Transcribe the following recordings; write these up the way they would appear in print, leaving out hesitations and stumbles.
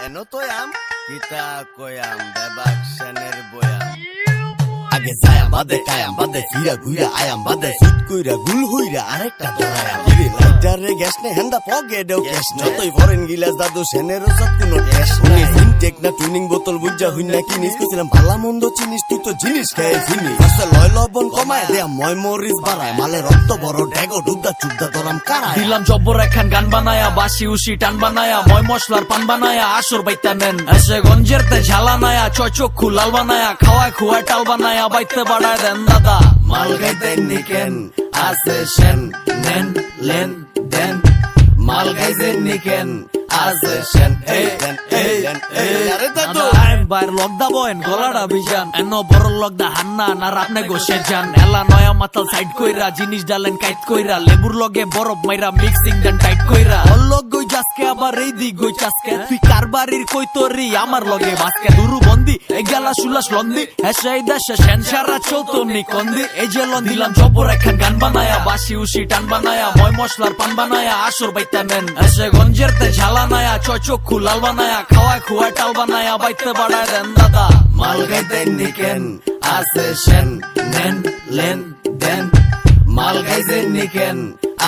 এনো তোয়াম কিতা কয়াম বেবাক সেনের বয়াম আগে যায়াম বাদে কায়াম বাদে ফিরা ঘুরা আয়াম বাদে সুট কইরা গুল হইরা আরেকটা ধরায়াম গিরি লাইটারে গ্যাস নে হেন্দা পগে দেও গ্যাস যতই ফরেন গিলাস দাদু সেনের সব কোনো গ্যাস নাই ইনটেক না টুনিং বোতল বুঝা হইনা কিনিস কইছিলাম ভালা মন্দ চিনিস তুই তো জিনিস খাই ফিনি আসলে লয় লবণ কমায় দেয়া ময় মরিস বাড়ায় মালে রক্ত বড় ডেগো ডুবদা চুবদা তোরাম কারায় দিলাম জব্বর একখান গান বানায়া বাসি উসি টান বানায়া ময় মশলার পান বানায়া আসর বাইতা নেন এসে গঞ্জের তে ঝালানায়া চচক্ষু লাল বানায়া খাওয়ায় খুয়ায় টাল বানায়া বাইতে বাড়ায় দেন দাদা মাল গাইতেন নিকেন আসে সেন নেন লেন দেন মাল গাইতেন নিকেন আসে সেন এই দেন এই দেন এই আরে দাদু আইন বাইর লগদা বয়েন গলাটা বিজান এন বড় লগদা হান্না না আপনি গোসে যান এলা নয়া মাতাল সাইড কইরা জিনিস ডালেন কাইট কইরা লেবুর লগে বরফ মাইরা মিক্সিং দেন টাইট কইরা অলগ গই জাসকে আবার এই দিক গই চাসকে তুই কারবারির কই তোরি আমার লগে বাসকে দুরু বন্দি এই গেলা সুলাস লন্দি হেসাই দেশে সেন সারা চৌতনি কন্দি এই যে লন দিলাম জব্বর একখান গান বানায়া বাসি উসি টান বানায়া ময় মশলার পান বানায়া আসর বাইতা নেন এসে গঞ্জের তে ঝালানায়া চচক্ষু লাল বানায়া খাওয়ায় খুয়ায় টাল বানায়া বাইতে বাড়ায় দেন দাদা মাল গাইতেন নিকেন আসে সেন নেন লেন দেন মাল গাইতেন নিকেন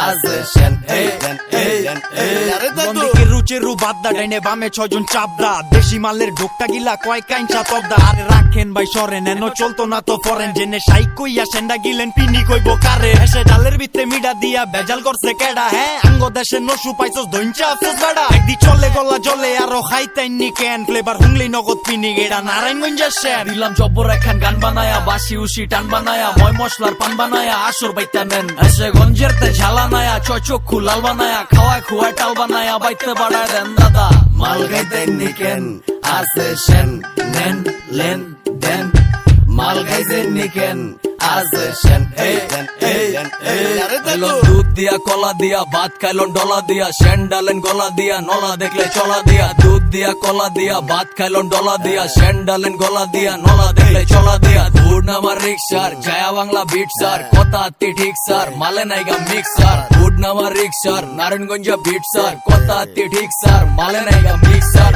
আসে সেন এই দেন এই দেন এই আরে দাদু বন্দিকে রুচেরু বাদ্দা ডাইনে বামে ছয়জন চাপদা দেশি মালের ঢোকটা গিলা কয় কাইঞ্চা তবদা আরে রাখেন ভাই সরেন এনো চলতো না তো ফরেন জেনে সাইক কইয়া সেন্ডা গিলেন পিনি কইব কারে এসে ডালের ভিতরে মিডা দিয়া বেজাল করছে কেডা হ্যাঁ আঙ্গ দেশে নসু পাইছস দইঞ্চা আফসোস বেড়া একদি চলে গলা জলে আরো খাইতেন নি কেন ফ্লেভার হুংলি নগদ পিনি গেডা নারায়ণগঞ্জের শের দিলাম জব্বর একখান গান বানায়া বাসি উসি টান বানায়া ময় মশলার পান বানায়া আসর বাইতা নেন এসে গঞ্জের তে ঝালানায়া চচক্ষু লাল বানায়া খাওয়ায় খুয়ায় টাল বানায়া বাইতে বাড়ায় দেন দাদা মাল গাইতেন নিকেন আসে সেন নেন লেন দেন মাল গাইতেন নিকেন আসে সেন এই দেন এই দেন এই আরে দাদু দুধ দিয়া কলা দিয়া ভাত খাইলন ডলা দিয়া স্যান্ডালেন গলা দিয়া নলা দেখলে চলা দিয়া দুধ দিয়া কলা দিয়া ভাত খাইলন ডলা দিয়া স্যান্ডালেন গলা দিয়া নলা দেখলে চলা দিয়া দুধ নামার রিক্সার জায়া বাংলা বিট স্যার কথা আত্মি ঠিক স্যার মালে নাইগা মিক্স স্যার দুধ নামার রিক্সার নারায়ণগঞ্জ বিট স্যার কথা আত্মি ঠিক স্যার মালে নাইগা মিক্স স্যার